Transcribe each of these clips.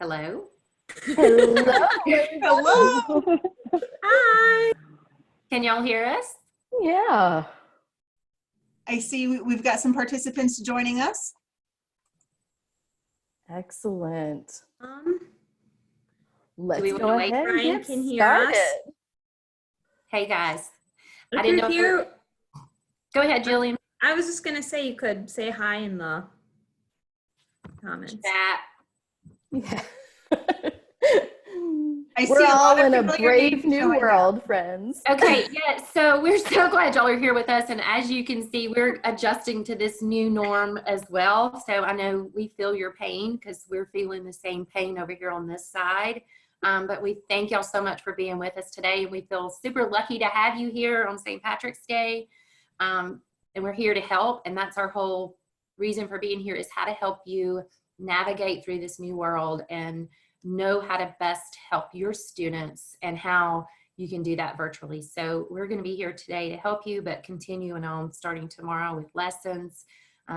Hello. Hello, Hello. everybody. Hi. Can y'all hear us? Yeah. I see we've got some participants joining us. Excellent. Do we Let's wanna go wait? ahead and Brian get can hear started. us. Hey guys. I If didn't you're know. here, Go ahead, Jillian. I was just gonna say you could say hi in the comments. Chat. Yeah. I We're see a all lot of in a familiar brave names new showing up. world, friends. Okay, yeah, so we're so glad y'all are here with us. And as you can see, we're adjusting to this new norm as well. So I know we feel your pain because we're feeling the same pain over here on this side. But we thank y'all so much for being with us today. We feel super lucky to have you here on St. Patrick's Day. And we're here to help. And that's our whole reason for being here, is how to help you navigate through this new world and know how to best help your students and how you can do that virtually. So we're going to be here today to help you, but continuing on starting tomorrow with lessons.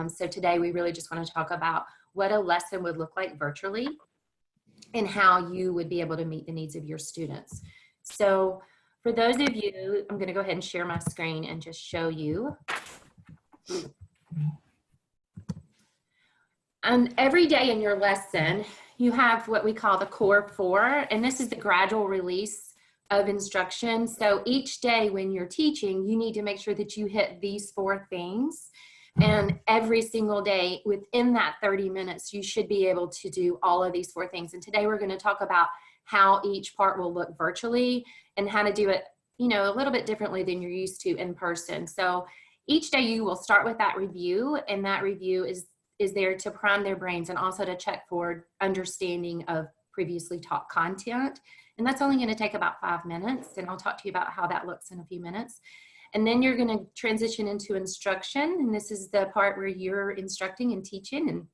So today we really just want to talk about what a lesson would look like virtually and how you would be able to meet the needs of your students. So for those of you, I'm going to go ahead and share my screen and just show you. Every day in your lesson, you have what we call the core 4, and this is the gradual release of instruction. So each day when you're teaching, you need to make sure that you hit these 4 things. And every single day within that 30 minutes, you should be able to do all of these 4 things. And today we're going to talk about how each part will look virtually and how to do it, you know, a little bit differently than you're used to in person. So each day you will start with that review, and that review is there to prime their brains and also to check for understanding of previously taught content. And that's only going to take about 5 minutes. And I'll talk to you about how that looks in a few minutes. And then you're going to transition into instruction. And this is the part where you're instructing and teaching and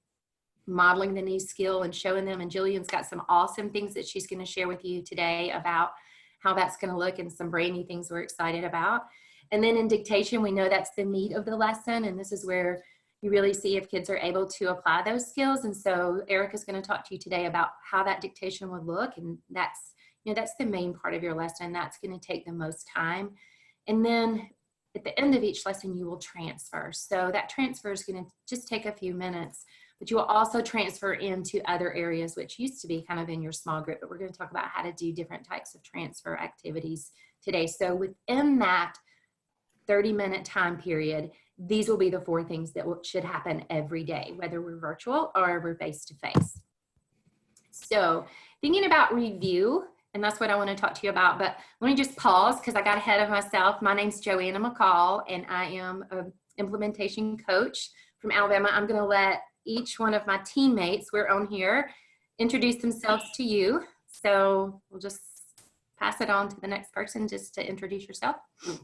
modeling the new skill and showing them. And Jillian's got some awesome things that she's going to share with you today about how that's going to look and some brainy things we're excited about. And then in dictation, we know that's the meat of the lesson. And this is where you really see if kids are able to apply those skills. And so Erica's going to talk to you today about how that dictation would look. And that's, you know, that's the main part of your lesson. That's going to take the most time. And then at the end of each lesson, you will transfer. So that transfer is going to just take a few minutes, but you will also transfer into other areas, which used to be kind of in your small group, but we're going to talk about how to do different types of transfer activities today. So within that 30-minute time period, these will be the 4 things that should happen every day, whether we're virtual or we're face-to-face. So thinking about review, and that's what I want to talk to you about, but let me just pause because I got ahead of myself. My name's Joanna McCall, and I am an implementation coach from Alabama. I'm going to let each one of my teammates, we're on here, introduce themselves to you. So we'll just pass it on to the next person just to introduce yourself.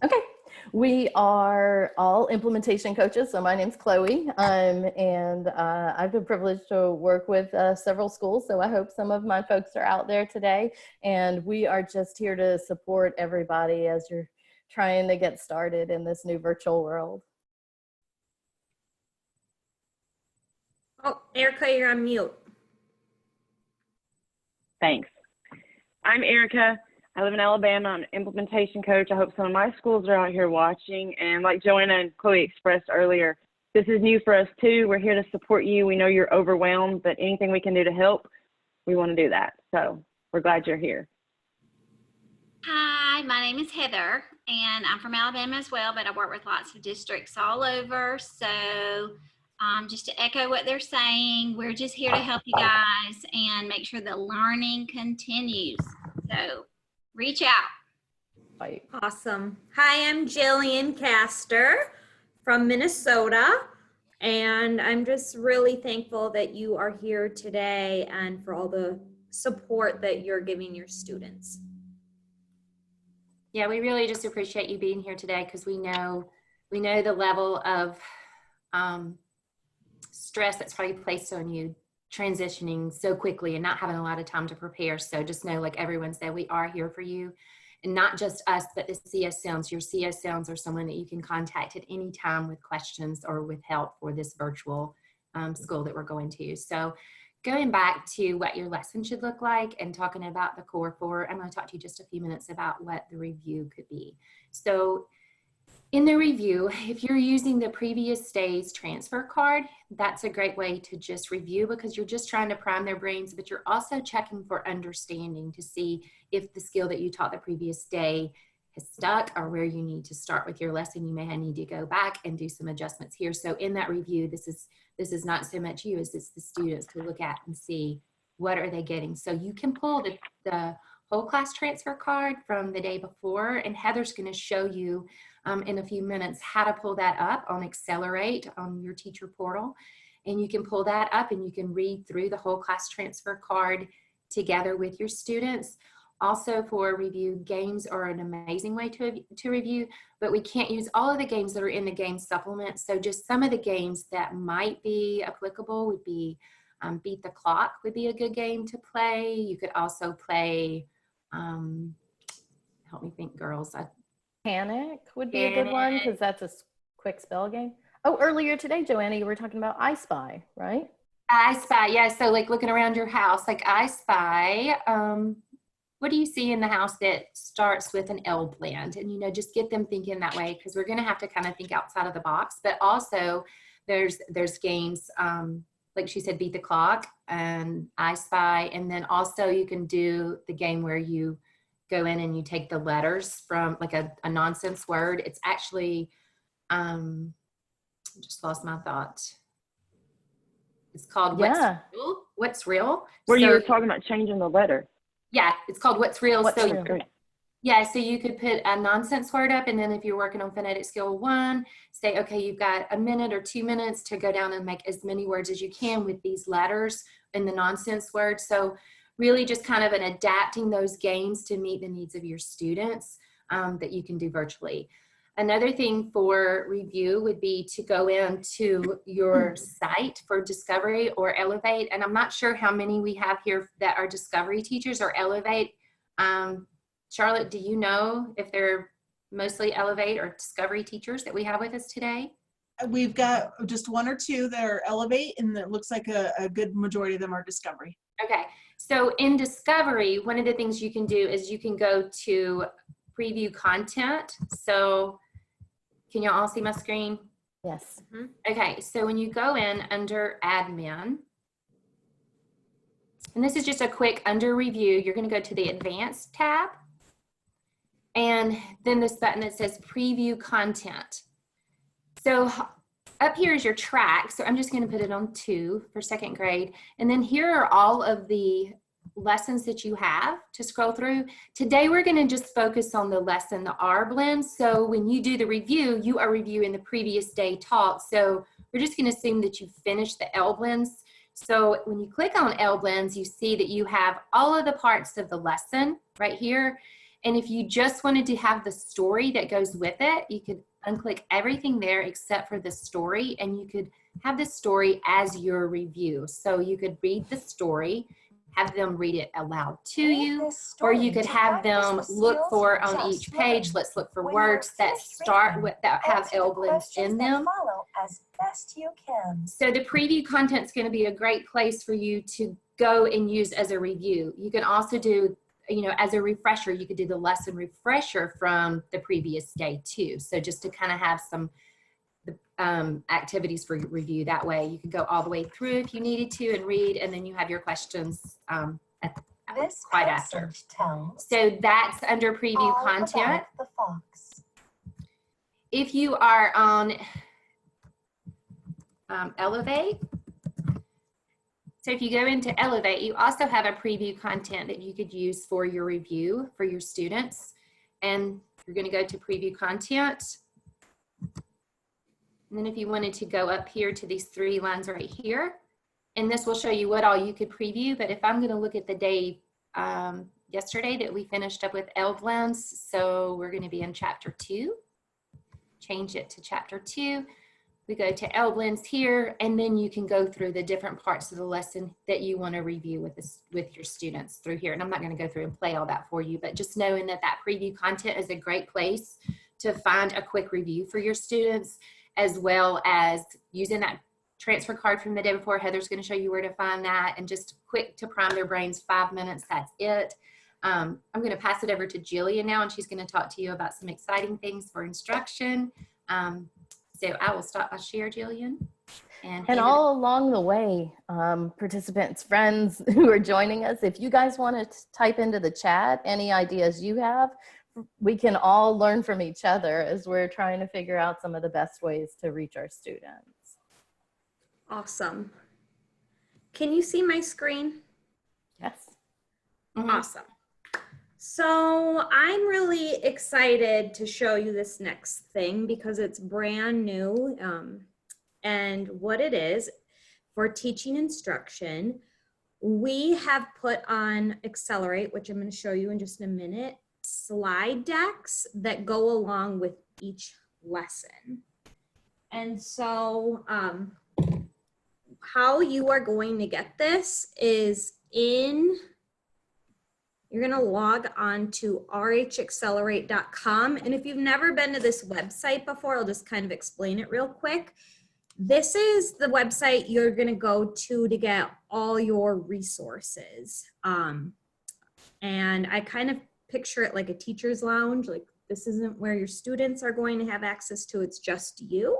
Okay. We are all implementation coaches. So my name's Chloe, and I've been privileged to work with several schools. So I hope some of my folks are out there today. And we are just here to support everybody as you're trying to get started in this new virtual world. Oh, Erica, you're on mute. Thanks. I'm Erica. I live in Alabama. I'm an implementation coach. I hope some of my schools are out here watching. And like Joanna and Chloe expressed earlier, this is new for us too. We're here to support you. We know you're overwhelmed, but anything we can do to help, we want to do that. So we're glad you're here. Hi, my name is Heather, and I'm from Alabama as well, but I work with lots of districts all over. So just to echo what they're saying, we're just here to help you guys and make sure the learning continues. So reach out. Bye. Awesome. Hi, I'm Jillian Castor from Minnesota, and I'm just really thankful that you are here today and for all the support that you're giving your students. Yeah, we really just appreciate you being here today because we know the level of stress that's probably placed on you transitioning so quickly and not having a lot of time to prepare. So just know, like everyone said, we are here for you, and not just us, but the CSMs. Your CSMs are someone that you can contact at any time with questions or with help for this virtual school that we're going to. So going back to what your lesson should look like and talking about the core four, I'm going to talk to you just a few minutes about what the review could be. So in the review, if you're using the previous day's transfer card, that's a great way to just review, because you're just trying to prime their brains, but you're also checking for understanding to see if the skill that you taught the previous day has stuck, or where you need to start with your lesson. You may need to go back and do some adjustments here. So in that review, this is not so much you as it's the students to look at and see what are they getting. So you can pull the whole class transfer card from the day before, and Heather's going to show you in a few minutes how to pull that up on Accelerate on your teacher portal. And you can pull that up and you can read through the whole class transfer card together with your students. Also for review, games are an amazing way to review, but we can't use all of the games that are in the game supplement. So just some of the games that might be applicable would be Beat the Clock would be a good game to play. You could also play, help me think, girls. Panic would be a good one, because that's a quick spell game. Oh, earlier today, Joanna, you were talking about I Spy, right? I Spy, yeah. So like looking around your house, like I Spy, what do you see in the house that starts with an L blend? And, you know, just get them thinking that way, because we're going to have to kind of think outside of the box. But also there's games, like she said, Beat the Clock and I Spy. And then also you can do the game where you go in and you take the letters from like a nonsense word. It's actually, just lost my thought. It's called What's Real. Where you So, were talking about changing the letter. yeah, it's called What's Real. What's so Real? Great. yeah, so you could put a nonsense word up, and then if you're working on phonetic skill 1, say, okay, you've got a minute or 2 minutes to go down and make as many words as you can with these letters in the nonsense word. So really just kind of an adapting those games to meet the needs of your students that you can do virtually. Another thing for review would be to go into your site for Discovery or Elevate. And I'm not sure how many we have here that are Discovery teachers or Elevate. Charlotte, do you know if they're mostly Elevate or Discovery teachers that we have with us today? We've got just 1 or 2 that are Elevate, and it looks like a good majority of them are Discovery. Okay, so in Discovery, one of the things you can do is you can go to preview content. So can you all see my screen? Yes. Okay, so when you go in under admin, and this is just a quick under review, you're going to go to the advanced tab, and then this button that says preview content. So up here is your track. So I'm just going to put it on 2 for 2nd grade. And then here are all of the lessons that you have to scroll through. Today, we're going to just focus on the lesson, the R blend. So when you do the review, you are reviewing the previous day taught. So we're just going to assume that you finished the L blends. So when you click on L blends, you see that you have all of the parts of the lesson right here. And if you just wanted to have the story that goes with it, you could unclick everything there except for the story, and you could have the story as your review. So you could read the story, have them read it aloud to you, or you could have them look for on each page. Let's look for words that start with, that have L blends in them. As best you can. So the preview content is going to be a great place for you to go and use as a review. You can also do, you know, as a refresher, you could do the lesson refresher from the previous day too. So just to kind of have some activities for review that way. You could go all the way through if you needed to and read, and then you have your questions right after. So that's under preview content. The fox. If you are on Elevate, so if you go into Elevate, you also have a preview content that you could use for your review for your students. And you're going to go to preview content. And then if you wanted to go up here to these 3 lines right here, and this will show you what all you could preview. But if I'm going to look at the day yesterday that we finished up with L blends, so we're going to be in chapter 2. Change it to chapter 2. We go to L blends here, and then you can go through the different parts of the lesson that you want to review with your students through here. And I'm not going to go through and play all that for you, but just knowing that that preview content is a great place to find a quick review for your students, as well as using that transfer card from the day before. Heather's going to show you where to find that, and just quick to prime their brains, 5 minutes, that's it. I'm going to pass it over to Jillian now, and she's going to talk to you about some exciting things for instruction. So I will stop my share, Jillian. And all along the way, participants, friends who are joining us, if you guys want to type into the chat any ideas you have, we can all learn from each other as we're trying to figure out some of the best ways to reach our students. Awesome. Can you see my screen? Yes. Awesome. So I'm really excited to show you this next thing because it's brand new. And what it is for teaching instruction, we have put on Accelerate, which I'm going to show you in just a minute, slide decks that go along with each lesson. And so how you are going to get this is you're going to log on to rhaccelerate.com. And if you've never been to this website before, I'll just kind of explain it real quick. This is the website you're going to go to get all your resources. And I kind of picture it like a teacher's lounge. Like, this isn't where your students are going to have access to, it's just you.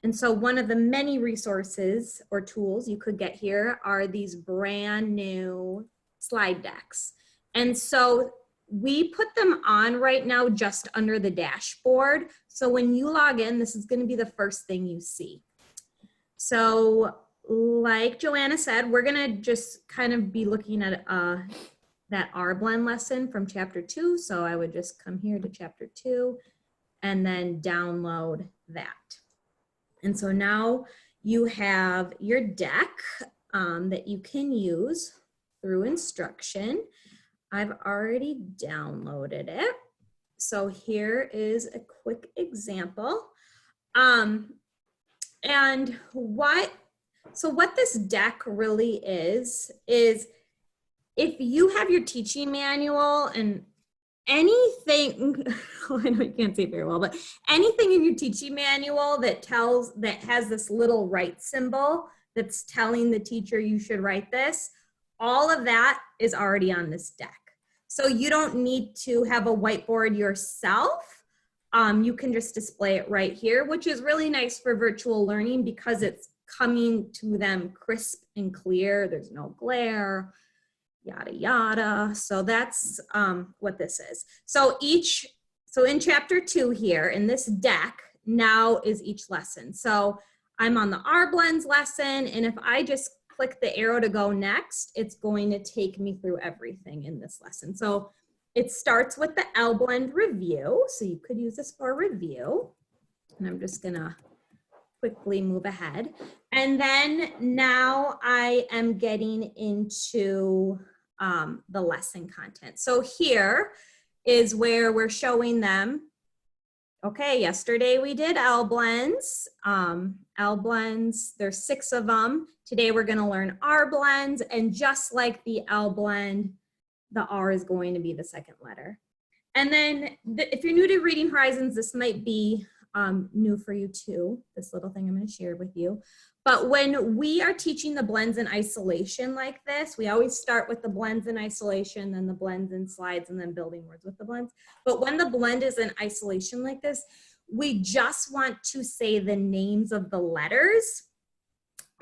And so one of the many resources or tools you could get here are these brand new slide decks. And so we put them on right now just under the dashboard. So when you log in, this is going to be the first thing you see. So like Joanna said, we're going to just kind of be looking at that R-Blend lesson from chapter 2. So I would just come here to chapter 2 and then download that. And so now you have your deck that you can use through instruction. I've already downloaded it. So here is a quick example. And what this deck really is if you have your teaching manual and anything, I know you can't see it very well, but anything in your teaching manual that has this little write symbol that's telling the teacher you should write this, all of that is already on this deck. So you don't need to have a whiteboard yourself. You can just display it right here, which is really nice for virtual learning because it's coming to them crisp and clear. There's no glare, yada, yada. So that's what this is. So in chapter 2 here, in this deck, now is each lesson. So I'm on the R-Blends lesson, and if I just click the arrow to go next, it's going to take me through everything in this lesson. So it starts with the L-Blend review. So you could use this for review. And I'm just gonna quickly move ahead. And then now I am getting into the lesson content. So here is where we're showing them, okay, yesterday we did L-Blends. L-Blends, there's 6 of them. Today we're gonna learn R-Blends, and just like the L-Blend, the R is going to be the second letter. And then if you're new to Reading Horizons, this might be new for you too, this little thing I'm gonna share with you. But when we are teaching the blends in isolation like this, we always start with the blends in isolation, then the blends in slides, and then building words with the blends. But when the blend is in isolation like this, we just want to say the names of the letters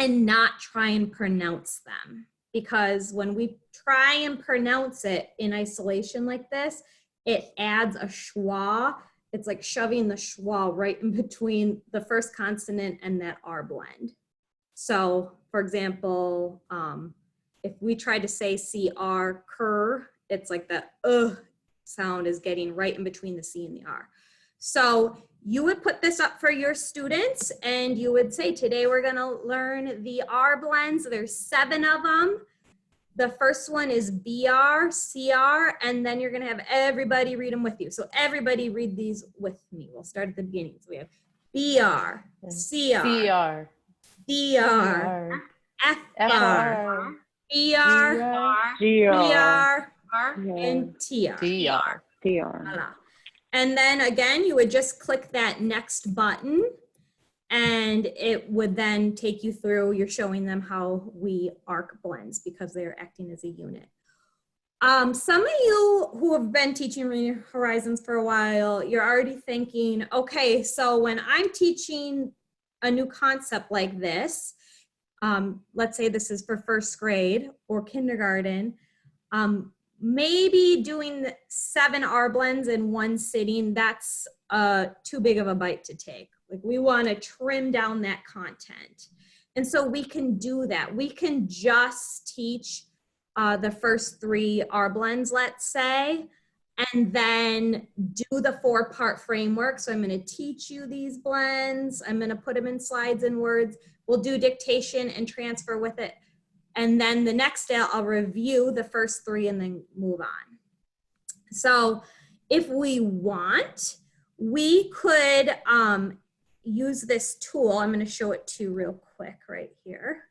and not try and pronounce them. Because when we try and pronounce it in isolation like this, it adds a schwa. It's like shoving the schwa right in between the first consonant and that R blend. So for example, if we try to say CR, cur, it's like that sound is getting right in between the C and the R. So you would put this up for your students and you would say, today we're gonna learn the R blends. There's 7 of them. The first one is BR, CR, and then you're gonna have everybody read them with you. So everybody read these with me. We'll start at the beginning. So we have BR, CR, DR, FR, ER, and TR. Voilà. And then again, you would just click that next button and it would then take you through, you're showing them how we arc blends because they're acting as a unit. Some of you who have been teaching Linear Horizons for a while, you're already thinking, okay, so when I'm teaching a new concept like this, let's say this is for first grade or kindergarten, maybe doing 7 R blends in one sitting, that's too big of a bite to take. Like, we want to trim down that content. And so we can do that. We can just teach the first 3 R blends, let's say, and then do the 4-part framework. So I'm going to teach you these blends. I'm going to put them in slides and words. We'll do dictation and transfer with it. And then the next day I'll review the first 3 and then move on. So if we want, we could use this tool. I'm going to show it to you real quick right here.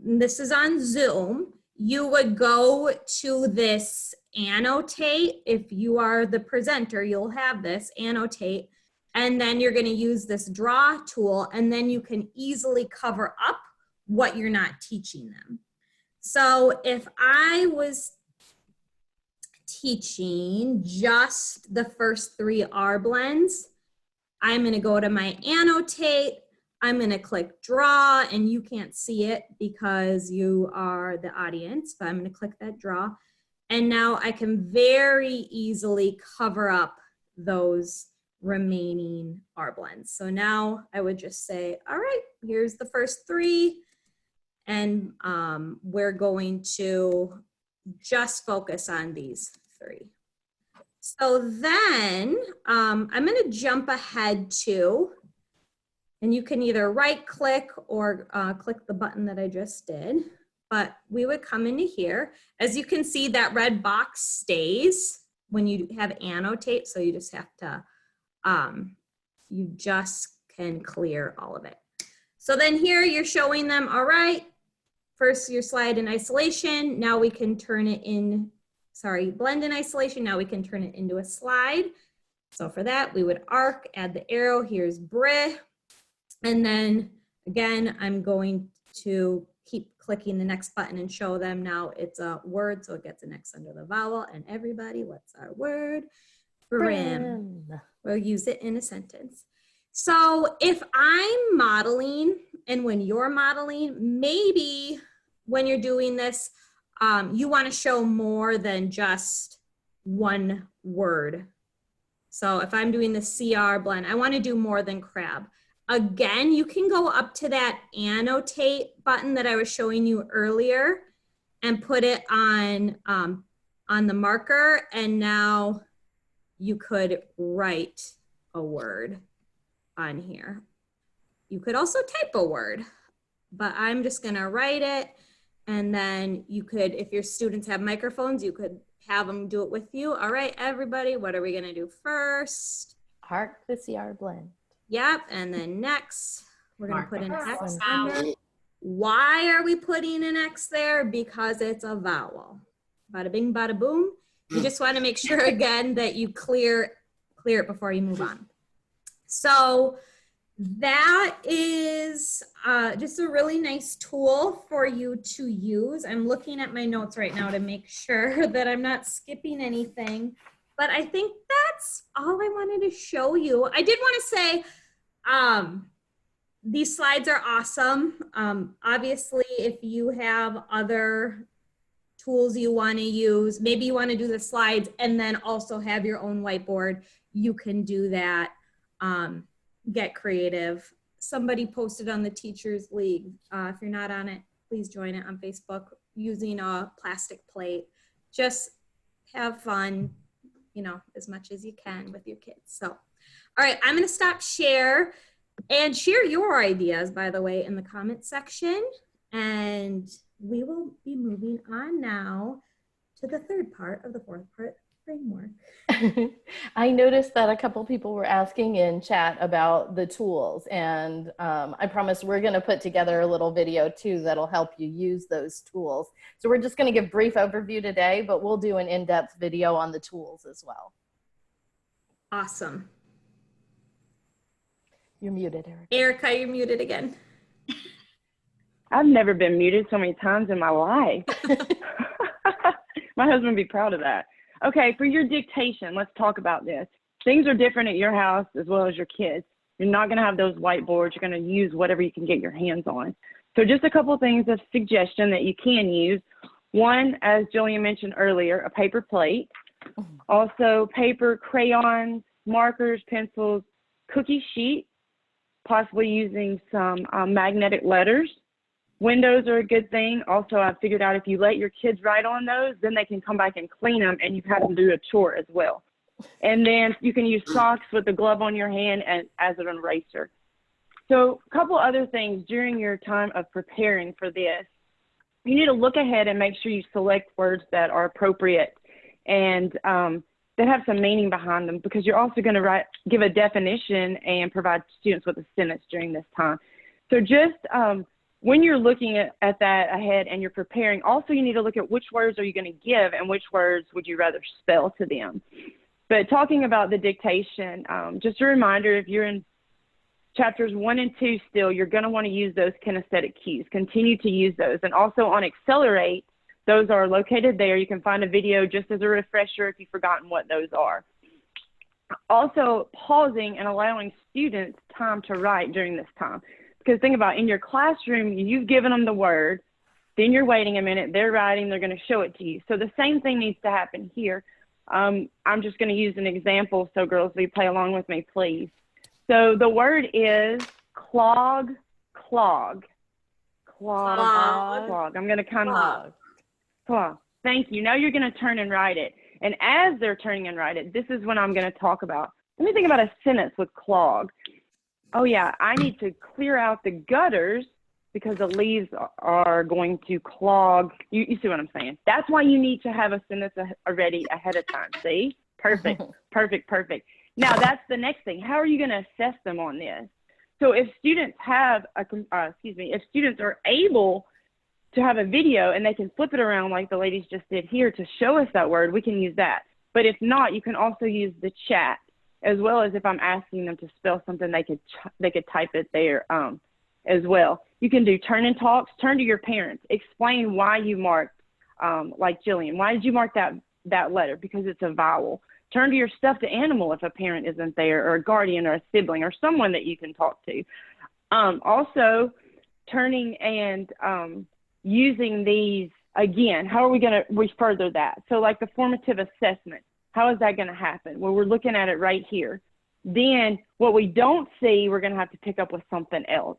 This is on Zoom. You would go to this annotate. If you are the presenter, you'll have this annotate. And then you're going to use this draw tool, and then you can easily cover up what you're not teaching them. So if I was teaching just the first 3 R blends, I'm going to go to my annotate. I'm going to click draw, and you can't see it because you are the audience, but I'm going to click that draw. And now I can very easily cover up those remaining R blends. So now I would just say, all right, here's the first 3. And we're going to just focus on these 3. So then I'm going to jump ahead to, and you can either right click or click the button that I just did, but we would come into here. As you can see, that red box stays when you have annotate. So you just have to, you just can clear all of it. So then here you're showing them, all right, first your slide in isolation. Now we can turn it in, sorry, blend in isolation. Now we can turn it into a slide. So for that, we would arc, add the arrow. Here's Bri. And then again, I'm going to keep clicking the next button and show them now it's a word. So it gets an X under the vowel. And everybody, what's our word? Brim. We'll use it in a sentence. So if I'm modeling, and when you're modeling, maybe when you're doing this, you want to show more than just one word. So if I'm doing the CR blend, I want to do more than crab. Again, you can go up to that annotate button that I was showing you earlier and put it on the marker, and now you could write a word on here. You could also type a word, but I'm just gonna write it, and then you could, if your students have microphones, you could have them do it with you. All right, everybody, what are we gonna do first? Arc the CR blend. Yep, and then next, we're gonna put an X Vowel. under. Why are we putting an X there? Because it's a vowel. Bada bing, bada boom. You just wanna make sure again that you clear it before you move on. So that is just a really nice tool for you to use. I'm looking at my notes right now to make sure that I'm not skipping anything, but I think that's all I wanted to show you. I did want to say, these slides are awesome. Obviously, if you have other tools you want to use, maybe you want to do the slides and then also have your own whiteboard, you can do that. Get creative. Somebody posted on the Teachers League. If you're not on it, please join it on Facebook using a plastic plate. Just have fun, you know, as much as you can with your kids. So, all right, I'm going to stop share and share your ideas, by the way, in the comment section. And we will be moving on now to the 3rd part of the 4th-part framework. I noticed that a couple people were asking in chat about the tools, and I promise we're going to put together a little video too that'll help you use those tools. So we're just going to give brief overview today, but we'll do an in-depth video on the tools as well. Awesome. You're muted, Eric. Erica, you're muted again. I've never been muted so many times in my life. My husband would be proud of that. Okay, for your dictation, let's talk about this. Things are different at your house as well as your kids. You're not going to have those whiteboards. You're going to use whatever you can get your hands on. So just a couple of things of suggestion that you can use. One, as Jillian mentioned earlier, a paper plate. Also, paper, crayons, markers, pencils, cookie sheet, possibly using some magnetic letters. Windows are a good thing. Also, I've figured out if you let your kids write on those, then they can come back and clean them, and you've had them do a chore as well. And then you can use socks with the glove on your hand and as an eraser. So a couple other things during your time of preparing for this. You need to look ahead and make sure you select words that are appropriate and that have some meaning behind them, because you're also going to give a definition and provide students with a sentence during this time. So just when you're looking at that ahead and you're preparing, also you need to look at which words are you going to give and which words would you rather spell to them. But talking about the dictation, just a reminder, if you're in chapters 1 and 2 still, you're going to want to use those kinesthetic cues. Continue to use those. And also on Accelerate, those are located there. You can find a video just as a refresher if you've forgotten what those are. Also, pausing and allowing students time to write during this time. Because think about it, in your classroom, you've given them the word, then you're waiting a minute, they're writing, they're going to show it to you. So the same thing needs to happen here. I'm just going to use an example, so girls, will you play along with me, please? So the word is clog, clog, clog, Clog. clog. I'm going to kind of, Clog. clog. Thank you. Now you're going to turn and write it. And as they're turning and write it, this is what I'm going to talk about. Let me think about a sentence with clog. Oh yeah, I need to clear out the gutters because the leaves are going to clog. You see what I'm saying? That's why you need to have a sentence already ahead of time. See? Perfect, perfect, perfect. Now that's the next thing. How are you going to assess them on this? So if students have if students are able to have a video and they can flip it around like the ladies just did here to show us that word, we can use that. But if not, you can also use the chat, as well as if I'm asking them to spell something, they could type it there as well. You can do turn and talks, turn to your parents, explain why you marked, like Jillian, why did you mark that letter? Because it's a vowel. Turn to your stuffed animal if a parent isn't there, or a guardian or a sibling or someone that you can talk to. Also, turning and using these, again, how are we going to further that? So like the formative assessment, how is that going to happen? Well, we're looking at it right here. Then what we don't see, we're going to have to pick up with something else.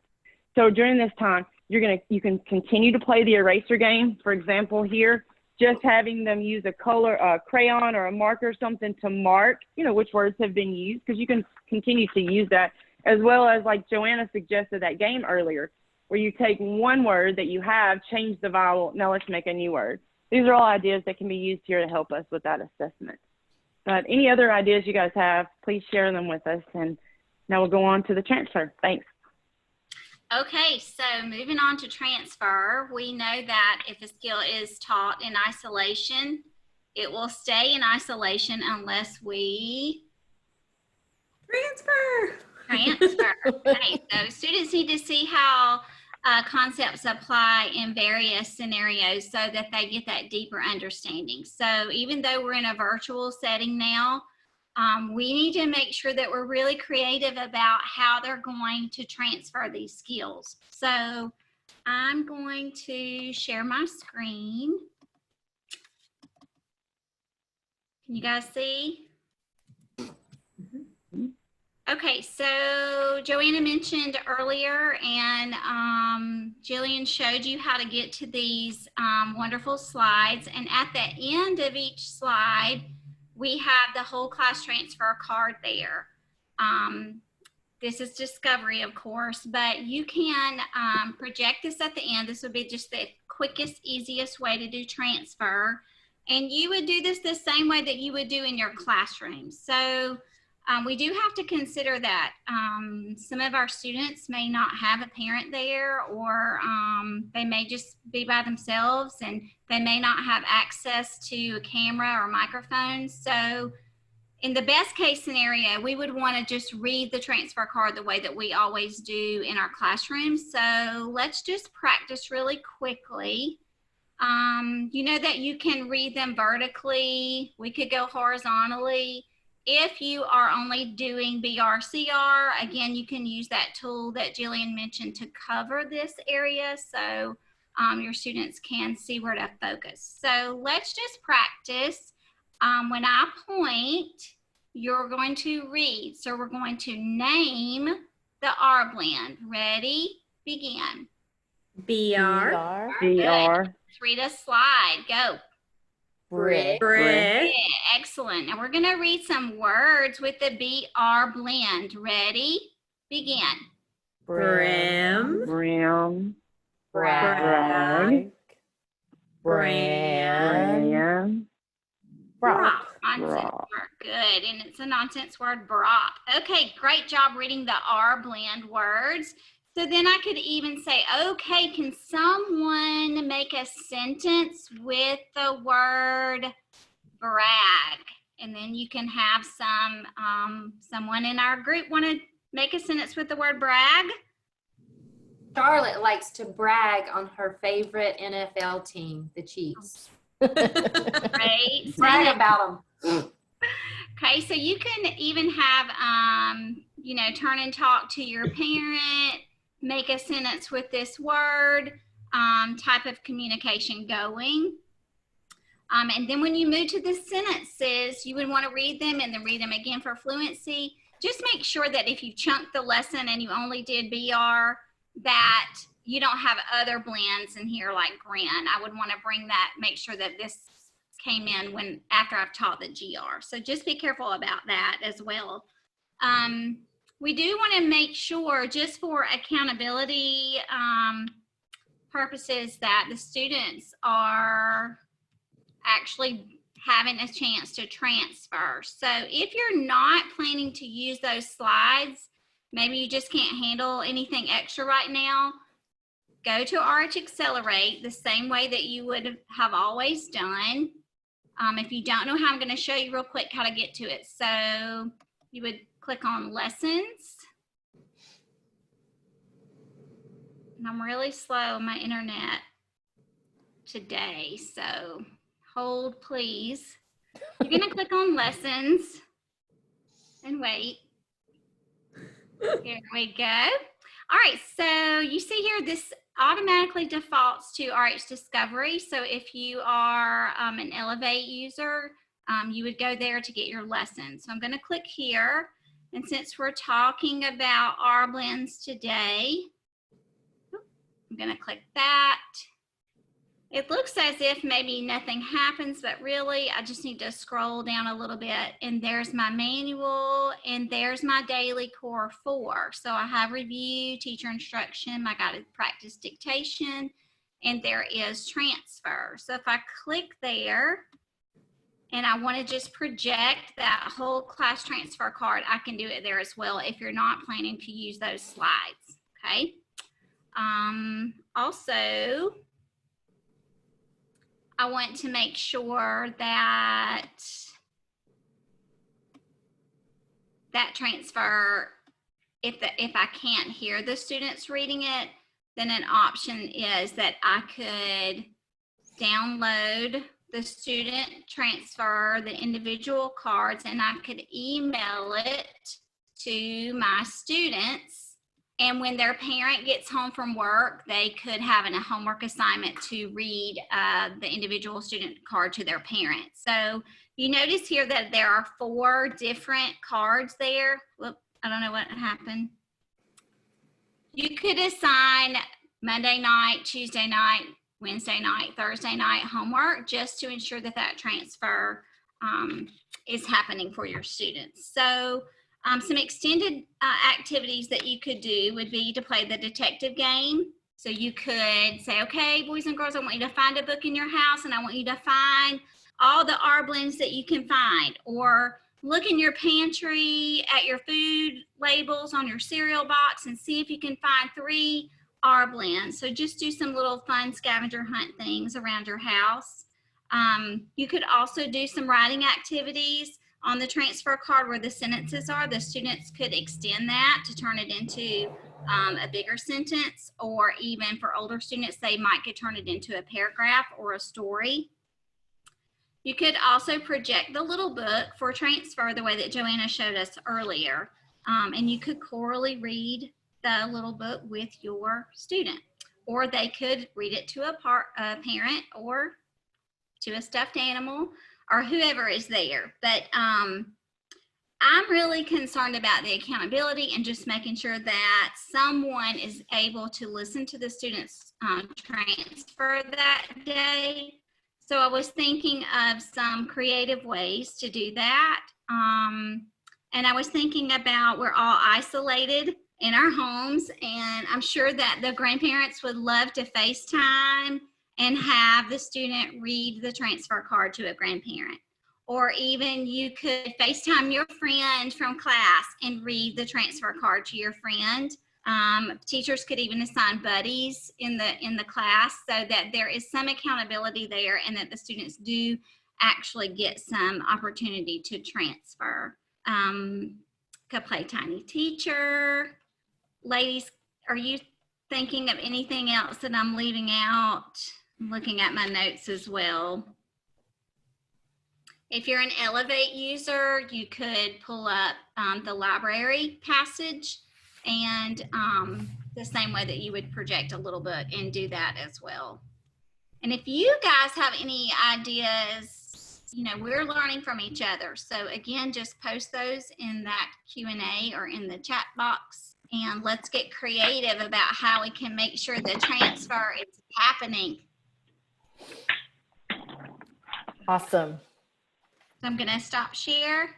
So during this time, you can continue to play the eraser game. For example, here, just having them use a crayon or a marker or something to mark, which words have been used, because you can continue to use that, as well as like Joanna suggested that game earlier, where you take one word that you have, change the vowel, now let's make a new word. These are all ideas that can be used here to help us with that assessment. But any other ideas you guys have, please share them with us. And now we'll go on to the transfer. Thanks. Okay, so moving on to transfer, we know that if a skill is taught in isolation, it will stay in isolation unless we transfer. Okay, so students need to see how concepts apply in various scenarios so that they get that deeper understanding. So even though we're in a virtual setting now, we need to make sure that we're really creative about how they're going to transfer these skills. So I'm going to share my screen. Can you guys see? Okay, so Joanna mentioned earlier, and Jillian showed you how to get to these wonderful slides. And at the end of each slide, we have the whole class transfer card there. This is discovery, of course, but you can project this at the end. This would be just the quickest, easiest way to do transfer. And you would do this the same way that you would do in your classroom. So we do have to consider that some of our students may not have a parent there, or they may just be by themselves, and they may not have access to a camera or microphone. So In the best case scenario, we would want to just read the transfer card the way that we always do in our classrooms. So let's just practice really quickly. You know that you can read them vertically. We could go horizontally. If you are only doing BRCR, again, you can use that tool that Jillian mentioned to cover this area so your students can see where to focus. So let's just practice. When I point, you're going to read. So we're going to name the R blend. Ready? Begin. BR. BR. Let's read a slide. Go. Brick. Brick. Yeah, excellent. Now we're going to read some words with the BR blend. Ready? Begin. Brim. Brim. Brag. Brand. Bram. Brock. Nonsense Brock. word. Good. And it's a nonsense word, Brock. Okay, great job reading the R blend words. So then I could even say, okay, can someone make a sentence with the word brag? And then you can have someone in our group want to make a sentence with the word brag. Charlotte likes to brag on her favorite NFL team, the Chiefs. Great. Brag about them. Okay, so you can even have, turn and talk to your parent, make a sentence with this word, type of communication going. And then when you move to the sentences, you would want to read them and then read them again for fluency. Just make sure that if you chunked the lesson and you only did BR, that you don't have other blends in here like grin. I would want to bring that, make sure that this came in after I've taught the GR. So just be careful about that as well. We do want to make sure, just for accountability purposes, that the students are actually having a chance to transfer. So if you're not planning to use those slides, maybe you just can't handle anything extra right now, go to RH Accelerate the same way that you would have always done. If you don't know how, I'm going to show you real quick how to get to it. So you would click on Lessons. And I'm really slow on my internet today, so hold please. You're going to click on Lessons and wait. Here we go. All right, so you see here, this automatically defaults to RH Discovery. So if you are an Elevate user, you would go there to get your lesson. So I'm going to click here. And since we're talking about R blends today, I'm going to click that. It looks as if maybe nothing happens, but really I just need to scroll down a little bit, and there's my manual and there's my daily core 4. So I have review, teacher instruction, my guided practice dictation, and there is transfer. So if I click there and I want to just project that whole class transfer card, I can do it there as well if you're not planning to use those slides, okay? Also, I want to make sure that that transfer, if I can't hear the students reading it, then an option is that I could download the student transfer, the individual cards, and I could email it to my students. And when their parent gets home from work, they could have a homework assignment to read the individual student card to their parent. So you notice here that there are 4 different cards there. Whoop, I don't know what happened. You could assign Monday night, Tuesday night, Wednesday night, Thursday night homework just to ensure that that transfer is happening for your students. So some extended activities that you could do would be to play the detective game. So you could say, okay, boys and girls, I want you to find a book in your house and I want you to find all the R blends that you can find, or look in your pantry at your food labels on your cereal box and see if you can find 3 R blends. So just do some little fun scavenger hunt things around your house. You could also do some writing activities. on the transfer card where the sentences are, the students could extend that to turn it into a bigger sentence, or even for older students, they might could turn it into a paragraph or a story. You could also project the little book for transfer the way that Joanna showed us earlier. And you could chorally read the little book with your student, or they could read it to a parent or to a stuffed animal or whoever is there. But I'm really concerned about the accountability and just making sure that someone is able to listen to the students transfer that day. So I was thinking of some creative ways to do that. And I was thinking about, we're all isolated in our homes, and I'm sure that the grandparents would love to FaceTime and have the student read the transfer card to a grandparent. Or even you could FaceTime your friend from class and read the transfer card to your friend. Teachers could even assign buddies in the class so that there is some accountability there, and that the students do actually get some opportunity to transfer. Could play tiny teacher. Ladies, are you thinking of anything else that I'm leaving out? I'm looking at my notes as well. If you're an Elevate user, you could pull up the library passage, and the same way that you would project a little book, and do that as well. And if you guys have any ideas, you know, we're learning from each other. So again, just post those in that Q&A or in the chat box, and let's get creative about how we can make sure the transfer is happening. Awesome. So I'm gonna stop share.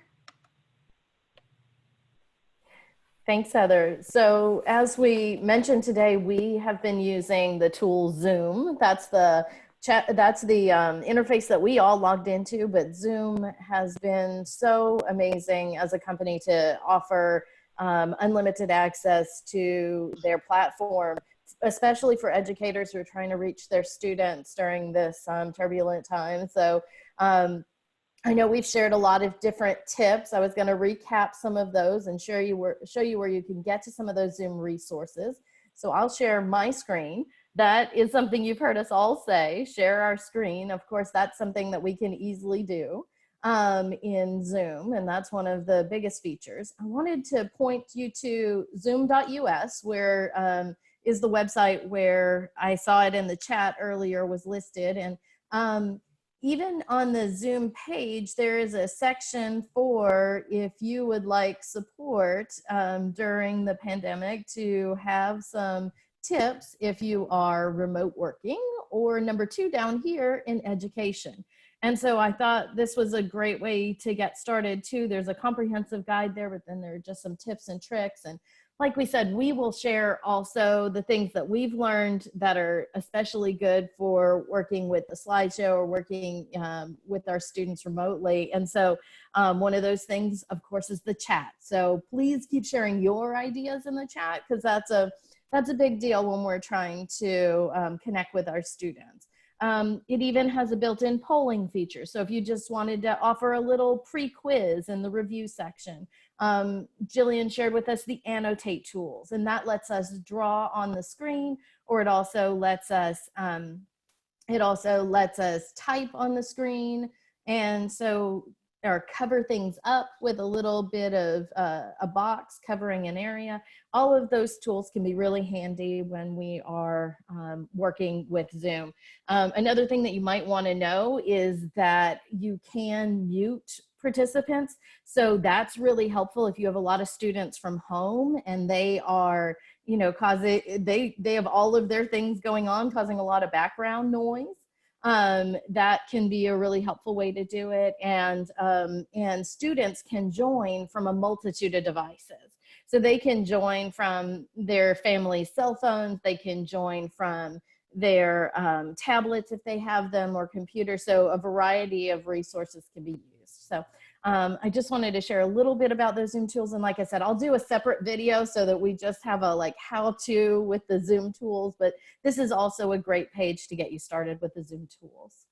Thanks, Heather. So as we mentioned today, we have been using the tool Zoom. That's the interface that we all logged into, but Zoom has been so amazing as a company to offer unlimited access to their platform, especially for educators who are trying to reach their students during this turbulent time. So I know we've shared a lot of different tips. I was going to recap some of those and show you where you can get to some of those Zoom resources. So I'll share my screen. That is something you've heard us all say, share our screen. Of course, that's something that we can easily do in Zoom, and that's one of the biggest features. I wanted to point you to zoom.us, where is the website where I saw it in the chat earlier was listed. And even on the Zoom page, there is a section for if you would like support during the pandemic, to have some tips if you are remote working, or number 2 down here in education. And so I thought this was a great way to get started too. There's a comprehensive guide there, but then there are just some tips and tricks. And like we said, we will share also the things that we've learned that are especially good for working with the slideshow or working with our students remotely. And so one of those things, of course, is the chat. So please keep sharing your ideas in the chat, because that's a big deal when we're trying to connect with our students. It even has a built-in polling feature. So if you just wanted to offer a little pre-quiz in the review section, Jillian shared with us the annotate tools, and that lets us draw on the screen, or it also lets us type on the screen, and so, or cover things up with a little bit of a box covering an area. All of those tools can be really handy when we are working with Zoom. Another thing that you might want to know is that you can mute participants. So that's really helpful if you have a lot of students from home and they are, you know, they have all of their things going on, causing a lot of background noise. That can be a really helpful way to do it. And students can join from a multitude of devices. So they can join from their family's cell phones, they can join from their tablets if they have them, or computers. So a variety of resources can be used. So I just wanted to share a little bit about those Zoom tools. And like I said, I'll do a separate video so that we just have a like how-to with the Zoom tools, but this is also a great page to get you started with the Zoom tools.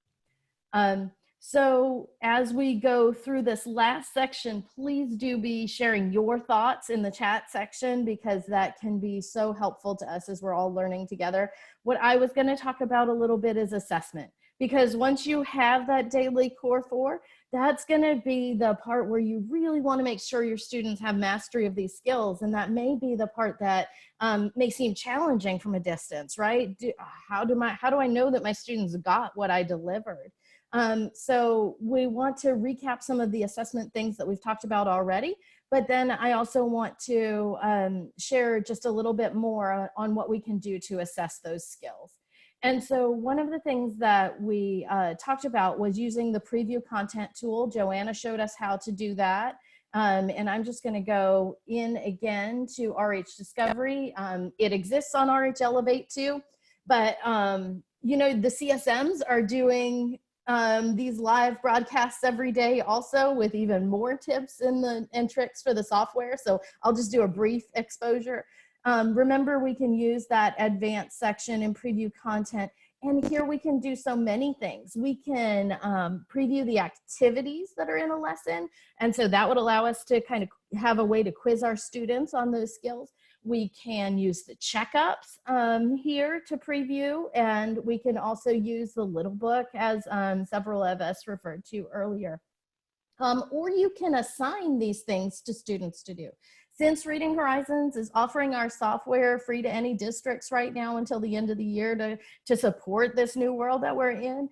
So as we go through this last section, please do be sharing your thoughts in the chat section, because that can be so helpful to us as we're all learning together. What I was going to talk about a little bit is assessment, because once you have that daily core 4, that's going to be the part where you really want to make sure your students have mastery of these skills. And that may be the part that may seem challenging from a distance, right? How do I know that my students got what I delivered? So we want to recap some of the assessment things that we've talked about already, but then I also want to share just a little bit more on what we can do to assess those skills. And so one of the things that we talked about was using the preview content tool. Joanna showed us how to do that. And I'm just going to go in again to RH Discovery. It exists on RH Elevate too, but you know, the CSMs are doing these live broadcasts every day also, with even more tips and tricks for the software. So I'll just do a brief exposure. Remember, we can use that advanced section in preview content. And here we can do so many things. We can preview the activities that are in a lesson. And so that would allow us to kind of have a way to quiz our students on those skills. We can use the checkups here to preview, and we can also use the little book, as several of us referred to earlier. Or you can assign these things to students to do. Since Reading Horizons is offering our software free to any districts right now until the end of the year to support this new world that we're in,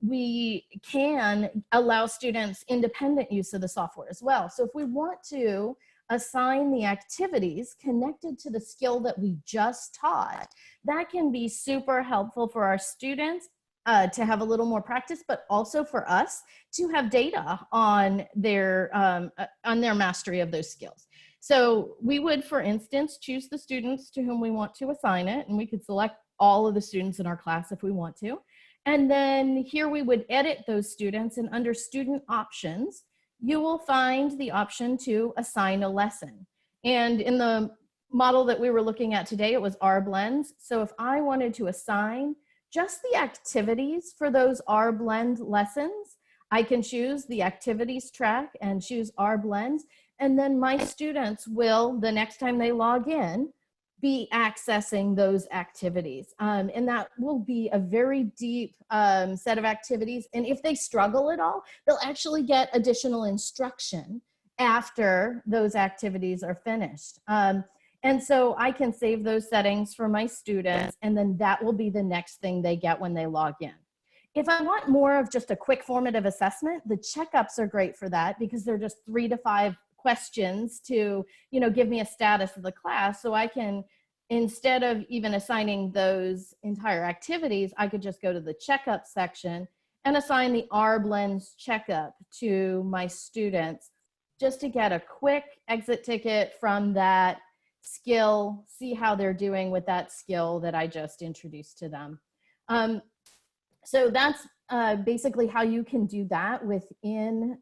we can allow students independent use of the software as well. So if we want to assign the activities connected to the skill that we just taught, that can be super helpful for our students to have a little more practice, but also for us to have data on their mastery of those skills. So we would, for instance, choose the students to whom we want to assign it, and we could select all of the students in our class if we want to. And then here we would edit those students, and under student options, you will find the option to assign a lesson. And in the model that we were looking at today, it was R-blends. So if I wanted to assign just the activities for those R-blend lessons, I can choose the activities track and choose R-blends. And then my students will, the next time they log in, be accessing those activities. And that will be a very deep set of activities. And if they struggle at all, they'll actually get additional instruction after those activities are finished. And so I can save those settings for my students, and then that will be the next thing they get when they log in. If I want more of just a quick formative assessment, the checkups are great for that, because they're just 3 to 5 questions to, you know, give me a status of the class. So I can, instead of even assigning those entire activities, I could just go to the checkup section and assign the R-blends checkup to my students, just to get a quick exit ticket from that skill, see how they're doing with that skill that I just introduced to them. So that's basically how you can do that within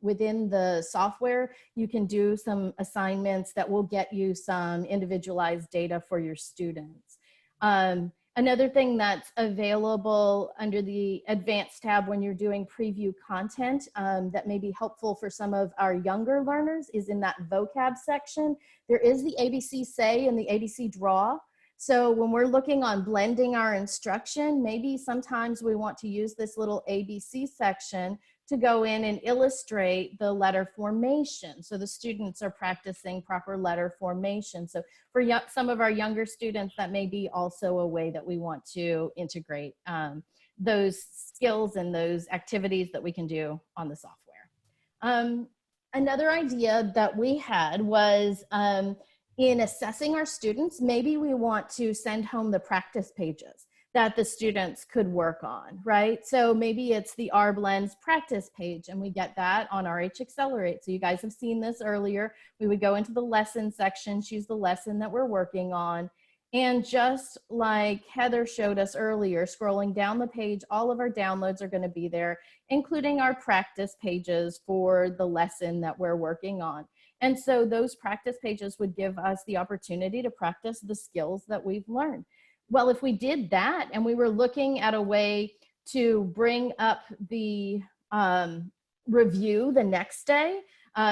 the software. You can do some assignments that will get you some individualized data for your students. Another thing that's available under the advanced tab when you're doing preview content that may be helpful for some of our younger learners is in that vocab section. There is the ABC Say and the ABC Draw. So when we're looking on blending our instruction, maybe sometimes we want to use this little ABC section to go in and illustrate the letter formation. So the students are practicing proper letter formation. So for some of our younger students, that may be also a way that we want to integrate those skills and those activities that we can do on the software. Another idea that we had was in assessing our students, maybe we want to send home the practice pages that the students could work on, right? So maybe it's the R-blends practice page, and we get that on RH Accelerate. So you guys have seen this earlier. We would go into the lesson section, choose the lesson that we're working on, and just like Heather showed us earlier, scrolling down the page, all of our downloads are going to be there, including our practice pages for the lesson that we're working on. And so those practice pages would give us the opportunity to practice the skills that we've learned. Well, if we did that and we were looking at a way to bring up the review the next day.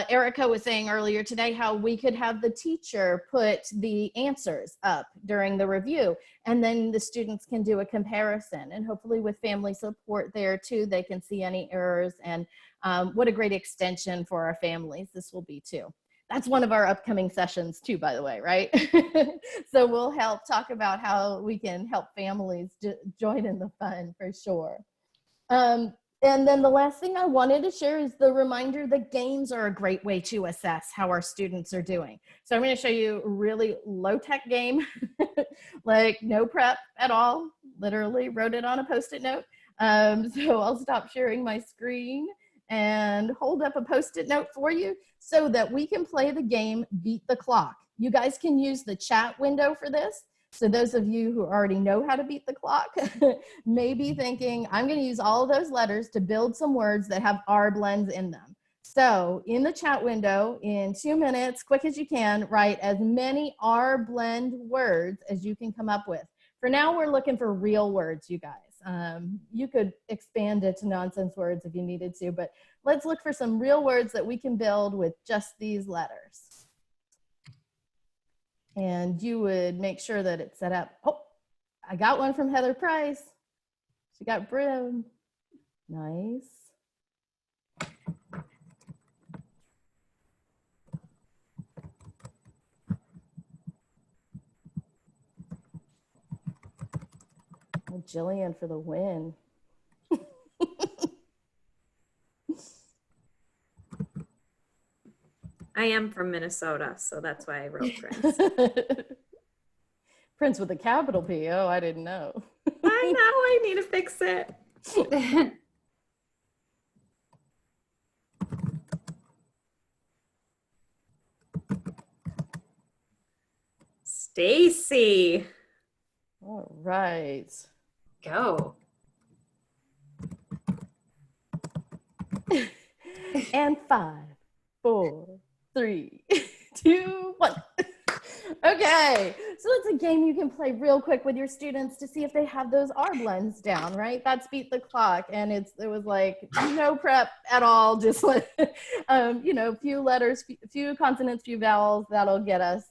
Erica was saying earlier today how we could have the teacher put the answers up during the review, and then the students can do a comparison, and hopefully with family support there too, they can see any errors. And what a great extension for our families this will be too. That's one of our upcoming sessions too, by the way, right? So we'll help talk about how we can help families join in the fun for sure. And then the last thing I wanted to share is the reminder that games are a great way to assess how our students are doing. So I'm going to show you a really low-tech game, like no prep at all, literally wrote it on a Post-it note. So I'll stop sharing my screen and hold up a Post-it note for you so that we can play the game Beat the Clock. You guys can use the chat window for this. So those of you who already know how to beat the clock may be thinking, I'm going to use all of those letters to build some words that have R blends in them. So in the chat window, in 2 minutes, quick as you can, write as many R blend words as you can come up with. For now, we're looking for real words, you guys. You could expand it to nonsense words if you needed to, but let's look for some real words that we can build with just these letters. And you would make sure that it's set up. Oh, I got one from Heather Price. She got brim. Nice. Oh, Jillian for the win. I am from Minnesota, so that's why I wrote Prince. Prince with a capital P. Oh, I didn't know. I know, I need to fix it. Stacy. All right. Go. And 5, 4, 3, 2, 1. Okay, so it's a game you can play real quick with your students to see if they have those R blends down, right? That's Beat the Clock, and it was like no prep at all, just like you know, few letters, few consonants, few vowels. That'll get us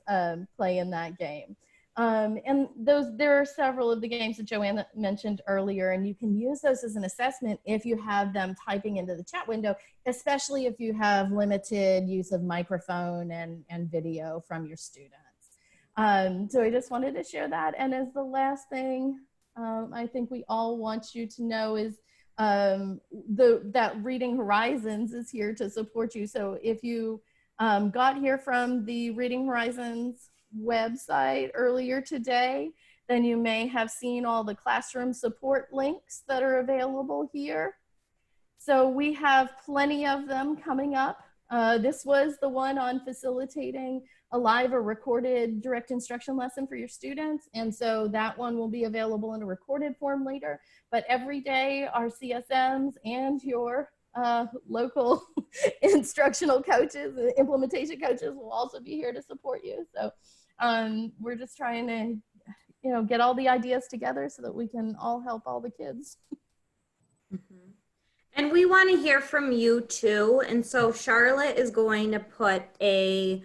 playing that game. And there are several of the games that Joanna mentioned earlier, and you can use those as an assessment if you have them typing into the chat window, especially if you have limited use of microphone and video from your students. So I just wanted to share that. And as the last thing, I think we all want you to know is that Reading Horizons is here to support you. So if you got here from the Reading Horizons website earlier today, then you may have seen all the classroom support links that are available here. So we have plenty of them coming up. This was the one on facilitating a live or recorded direct instruction lesson for your students. And so that one will be available in a recorded form later. But every day our CSMs and your local instructional coaches, implementation coaches will also be here to support you. So we're just trying to, you know, get all the ideas together so that we can all help all the kids. Mm-hmm. And we want to hear from you too. And so Charlotte is going to put a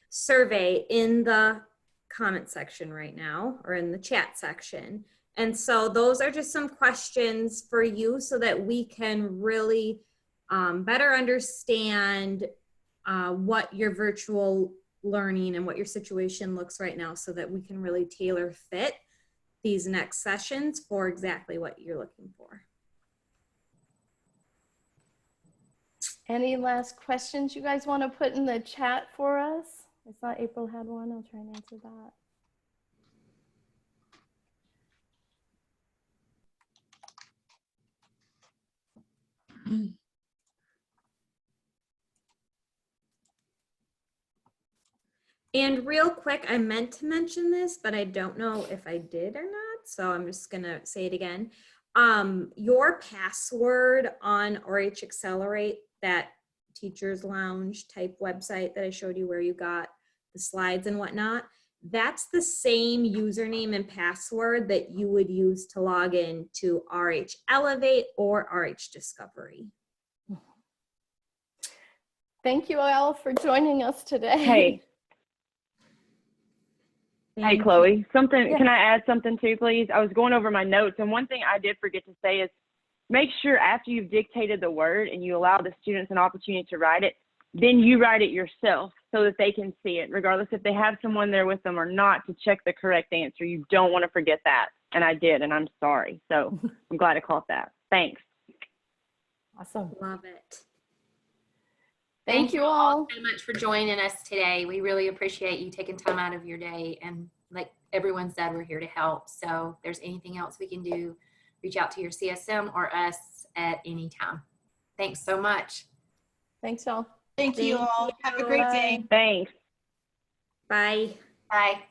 survey in the comment section right now, or in the chat section. And so those are just some questions for you so that we can really better understand what your virtual learning and what your situation looks right now, so that we can really tailor fit these next sessions for exactly what you're looking for. Any last questions you guys want to put in the chat for us? I saw April had one. I'll try and answer that. And real quick, I meant to mention this, but I don't know if I did or not. So I'm just gonna say it again. Your password on RH Accelerate, that Teachers Lounge type website that I showed you where you got the slides and whatnot, that's the same username and password that you would use to log in to RH Elevate or RH Discovery. Thank you all for joining us today. Hey, Thank you. Chloe, something, Yes. can I add something too, please? I was going over my notes, and one thing I did forget to say is make sure after you've dictated the word and you allow the students an opportunity to write it, then you write it yourself so that they can see it, regardless if they have someone there with them or not, to check the correct answer. You don't want to forget that. And I did, and I'm sorry. So I'm glad I caught that. Thanks. Awesome. Love it. Thank you all. so much for joining us today. We really appreciate you taking time out of your day. And like everyone said, we're here to help. So if there's anything else we can do, reach out to your CSM or us at any time. Thanks so much. Thanks, y'all. Thank you Thank all. Have a great day. Bye. Thanks. Bye. Bye.